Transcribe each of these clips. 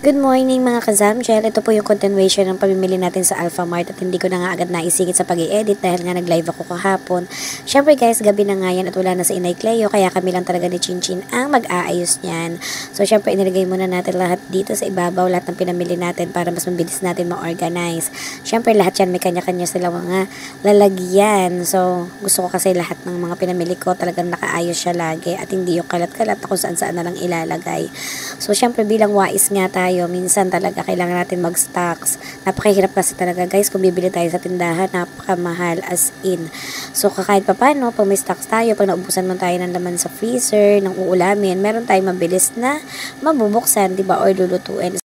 Good morning mga ka-Zamgel. Ito po yung continuation ng pamimili natin sa Alphamart at hindi ko na nga agad naisingit sa pag-i-edit dahil nga nag-live ako kahapon. Syempre guys, gabi na nga yan at wala na sa Inay Cleo kaya kami lang talaga ni Chinchin ang mag-aayos niyan. So syempre inilagay muna natin lahat dito sa ibabaw, lahat ng pinamili natin para mas mabilis natin ma-organize. Syempre lahat yan may kanya-kanya silang mga lalagyan. So gusto ko kasi lahat ng mga pinamili ko talagang nakaayos siya lagi at hindi yung kalat-kalat na kung saan-saan na lang ilalagay. So syempre bilang wais nga tayo, minsan talaga kailangan natin mag-stocks. Napakahirap kasi talaga guys kung bibili tayo sa tindahan, napakamahal as in. So kahit pa paano, pag may stocks tayo, pag naubusan mo tayo ng laman sa freezer, ng uulamin, meron tayong mabilis na mabubuksan, diba, or lulutuin.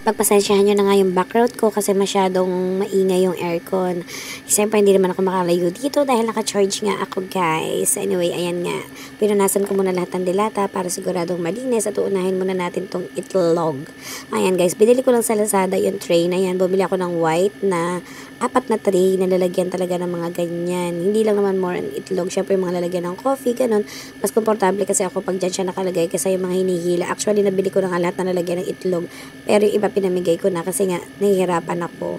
Pagpasensyahan nyo na nga yung background ko kasi masyadong maingay yung aircon. Siyempre, hindi naman ako makalayo dito dahil naka-charge nga ako, guys. Anyway, ayan nga. Pinunasan ko muna lahat ng dilata para siguradong malinis at uunahin muna natin tong itlog. Ayan, guys. Binili ko lang sa Lazada yung tray na yan. Bumili ako ng white na 4 na tray na lalagyan talaga ng mga ganyan. Hindi lang naman more on itlog. Siyempre, yung mga lalagyan ng coffee, ganun. Mas komportable kasi ako pag dyan siya nakalagay kasi yung mga hinihila. Actually, nabili ko na nga lahat na lalagyan ng itlog. Pero yung iba pinamigay ko na kasi nga nahihirapan ako.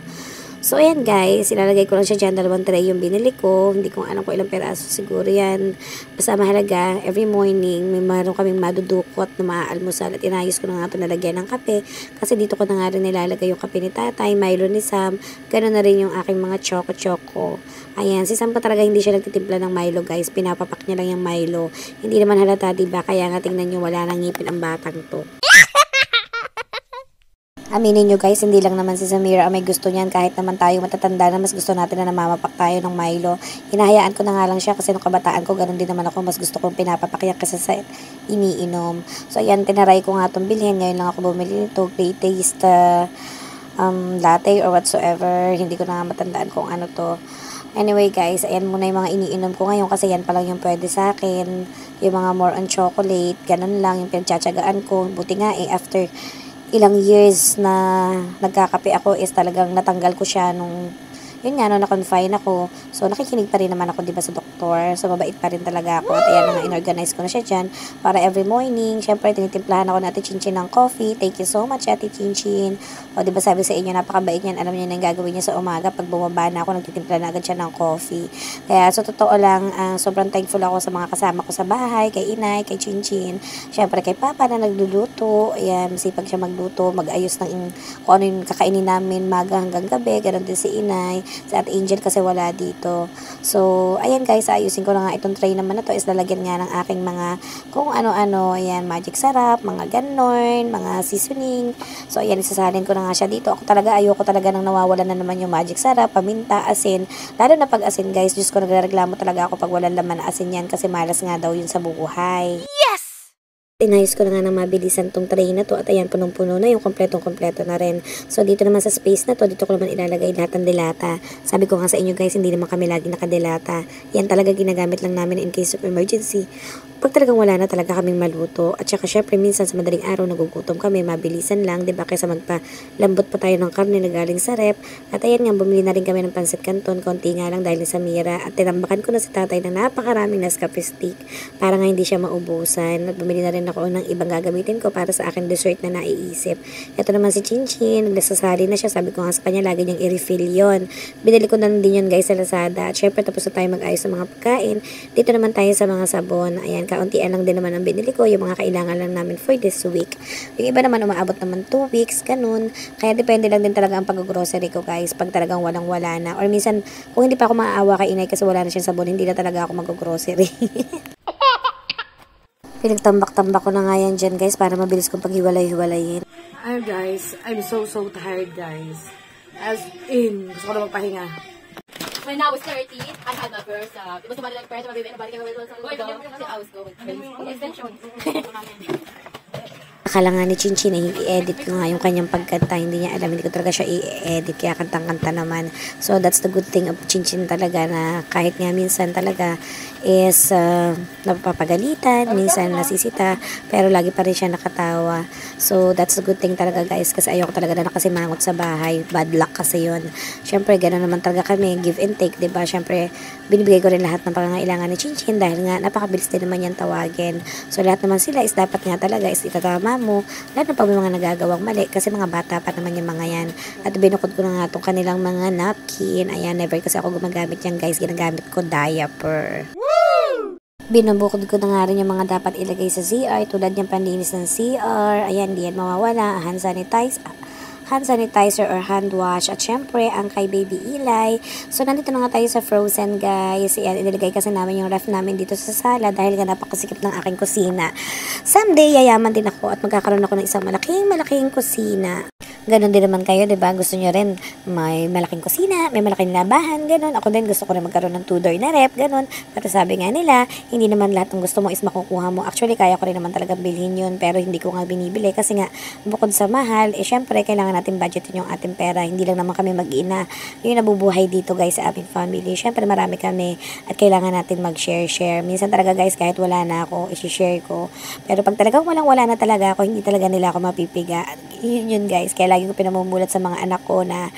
So, ayan guys, ilalagay ko lang siya dyan, 2 tray yung binili ko. Hindi ko alam kung ilang peraso siguro yan. Basta mahalaga, every morning, may meron kaming madudukot na maaalmusal at inayos ko na nga ito nalagyan ng kape. Kasi dito ko na nga rin nilalagay yung kape ni tatay, Milo ni Sam. Ganoon na rin yung aking mga choco-choco. Ayan, si Sam pa talaga hindi siya nagtitimpla ng Milo guys. Pinapapak niya lang yung Milo. Hindi naman halata, diba? Kaya nga tingnan nyo, wala nang ngipin ang batang to. Aminin nyo guys, hindi lang naman si Samira may gusto niyan kahit naman tayo matatanda na mas gusto natin na namamapak tayo ng Milo. Hinahayaan ko na nga lang siya kasi nung kabataan ko ganun din naman ako, mas gusto kong pinapapakyak kasi sa iniinom. So ayan, tinaray ko nga itong bilhin. Ngayon lang ako bumili nito, Great Taste latte or whatsoever. Hindi ko na nga matandaan kung ano to. Anyway guys, ayan muna yung mga iniinom ko ngayon kasi yan pa lang yung pwede sa akin. Yung mga more on chocolate, ganun lang yung pinagtsatsagaan ko. Buti nga after ilang years na nagkakape ako is talagang natanggal ko siya nung yun nga, no, na-confine ako. So, nakikinig pa rin naman ako, diba, sa doktor. So, mabait pa rin talaga ako. At ayan nga, inorganize ko na siya dyan. Para every morning, syempre, tinitimplahan ako na Ate Chinchin ng coffee. Thank you so much, Ate Chinchin. O, diba, sabi sa inyo, napakabait niyan. Alam niyo na yung gagawin niya sa umaga. Pag bumaba na ako, nagtitimpla na agad siya ng coffee. Kaya, so, totoo lang, sobrang thankful ako sa mga kasama ko sa bahay, kay Inay, kay Chinchin. Syempre, kay Papa na nagluluto. Ayan, masipag siya magluto, mag-ayos ng kung ano yung kakainin namin maga hanggang gabi. Ganon din si Inay. Sa Ate Angel kasi wala dito. So, ayan guys, ayusin ko na nga itong tray naman na to is lalagyan nga ng aking mga kung ano-ano. Ayan, magic sarap, mga ganon, mga seasoning. So, ayan, isasalin ko na nga siya dito. Ayoko talaga nang nawawalan na naman yung magic sarap, paminta, asin. Lalo na pag asin guys, Diyos ko, nagreklamo talaga ako pag walang laman na asin yan kasi malas nga daw yun sa buhay. Inayos ko na nga ng mabilisan tong tray na to at ayan, punong-puno na yung kompletong-kompleto na rin. So, dito naman sa space na to, dito ko naman ilalagay lahat ng dilata. Sabi ko nga sa inyo guys, hindi naman kami lagi nakadilata. Yan talaga ginagamit lang namin in case of emergency. Pag talagang wala na talaga kaming maluto. At saka syempre, minsan sa madaling araw, nagugutom kami, mabilisan lang, diba? Kaysa magpa-lambot pa tayo ng karne na galing sa rep. At ayan nga, bumili na rin kami ng pansit canton, konti nga lang dahil sa Mira. At tinambakan ko na si tatay ng napakaraming Nescafe stick para nga hindi siya maubusan. At bumili na rin ako ng ibang gagamitin ko para sa akin dessert na naiisip. Ito naman si Chinchin, naglasasali na siya. Sabi ko nga sa kanya, lagi niyang i-refill yon. Binili ko na din yun guys sa Lazada. At syempre, tapos na tayo mag-ayos sa mga pagkain. Dito naman tayo sa mga sabon. Ayan, kauntian lang din naman ang binili ko. Yung mga kailangan lang namin for this week. Yung iba naman, umaabot naman 2 weeks, ganun. Kaya depende lang din talaga ang pag-grocery ko guys. Pag talagang walang-wala na. Or minsan, kung hindi pa ako maaawa kay Inay kasi wala na siyang sabon, hindi na talaga ako mag-grocery. Pinagtambak-tambak ko na nga yan dyan guys para mabilis kong paghiwalay-hiwalayin. Ay guys, I'm so tired guys. As in, gusto ko na magpahinga. When I was 30, I had my first, it was somebody like first, my baby, and nobody came I was going extension. Akala nga ni Chinchin i-edit ko nga yung kanyang pagkanta. Hindi niya alam, hindi ko talaga siya i-edit. Kaya kantang-kanta naman. So, that's the good thing of Chinchin talaga na kahit nga minsan talaga is napapagalitan, minsan nasisita, pero lagi pa rin siya nakatawa. So, that's the good thing talaga guys kasi ayoko talaga na nakasimangot sa bahay. Bad luck kasi yun. Siyempre, gano'n naman talaga kami. Give and take, diba? Siyempre, binibigay ko rin lahat ng pangangailangan ni Chinchin dahil nga napakabilis din naman yan tawagin. So, lahat naman sila is dapat nga talaga is itatama mo, lahat na pa may mga nagagawang mali kasi mga bata pa naman yung mga yan. At binukod ko na nga itong kanilang mga napkin. Ayan, never kasi ako gumagamit yan guys. Ginagamit ko diaper. Binubukod ko na nga rin yung mga dapat ilagay sa CR tulad yung panlinis ng CR. Ayan, di yan mawawala. Hand sanitizer or hand wash. At syempre, ang kay Baby Eli. So, nandito na nga tayo sa Frozen, guys. Ayan, inilagay kasi namin yung ref namin dito sa sala dahil nga napakasikip ng aking kusina. Someday, yayaman din ako at magkakaroon ako ng isang malaking kusina. Ganon din naman kayo, diba? Gusto nyo rin may malaking kusina, may malaking labahan, ganon. Ako din gusto ko rin magkaroon ng 2-door na rep, ganon. Pero sabi nga nila, hindi naman lahat ng gusto mo is makukuha mo. Actually, kaya ko rin naman talagang bilhin yun, pero hindi ko nga binibili. Kasi nga, bukod sa mahal, syempre, kailangan natin budgetin yung ating pera. Hindi lang naman kami mag-ina. Yung nabubuhay dito, guys, sa aming family. Syempre, marami kami at kailangan natin mag-share. Minsan talaga, guys, kahit wala na ako, isi-share ko. Pero pag talagang wala na talaga ako, hindi talaga nila ako mapipiga. Yun, guys. Kaya lagi ko pinamumulat sa mga anak ko na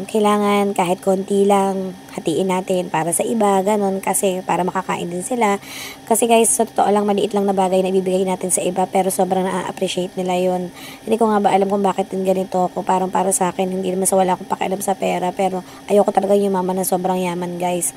kailangan kahit konti lang hatiin natin para sa iba, ganun, kasi para makakain din sila. Kasi guys, sa totoo lang, maliit lang na bagay na ibibigay natin sa iba, pero sobrang na-appreciate nila yun. Hindi ko nga ba alam kung bakit din ganito ako. Parang para sa akin, hindi naman sa wala akong pakialam sa pera, pero ayoko talaga yumaman na sobrang yaman, guys.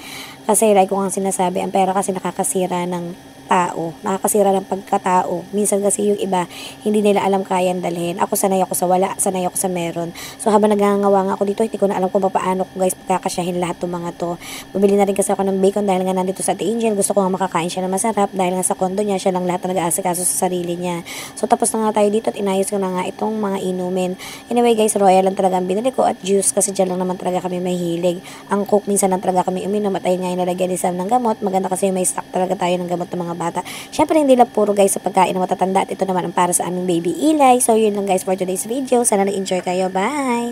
Kasi like ko nga sinasabi, ang pera kasi nakakasira ng tao, nakakasira ng pagkatao. Minsan kasi yung iba, hindi nila alam kayang dalhin. Ako sanay ako sa wala, sanay ako sa meron. So habang nagangawang ako dito, hindi ko na alam kung paano ko guys pagkakasyahin lahat ng mga to. Bumili na rin kasi ako ng bacon dahil nga nandito sa Ate Angel. Gusto ko nga makakain siya na masarap dahil nga sa kondo niya, siya lang lahat na nag-aasikaso sa sarili niya. So tapos na nga tayo dito at inayos ko na nga itong mga inumin. Anyway guys, royal lang talaga ang binili ko at juice kasi dyan lang naman talaga kami mahilig. Ang coke minsan lang talaga kami uminom at ayun nga yung nalagyan ni Sam ng gamot. Maganda kasi may stock talaga tayo ng gamot ng mga bata. Syempre hindi lang puro guys sa pagkain ng matatanda at ito naman ang para sa aming Baby Eli. So yun lang guys for today's video. Sana nag-enjoy kayo. Bye!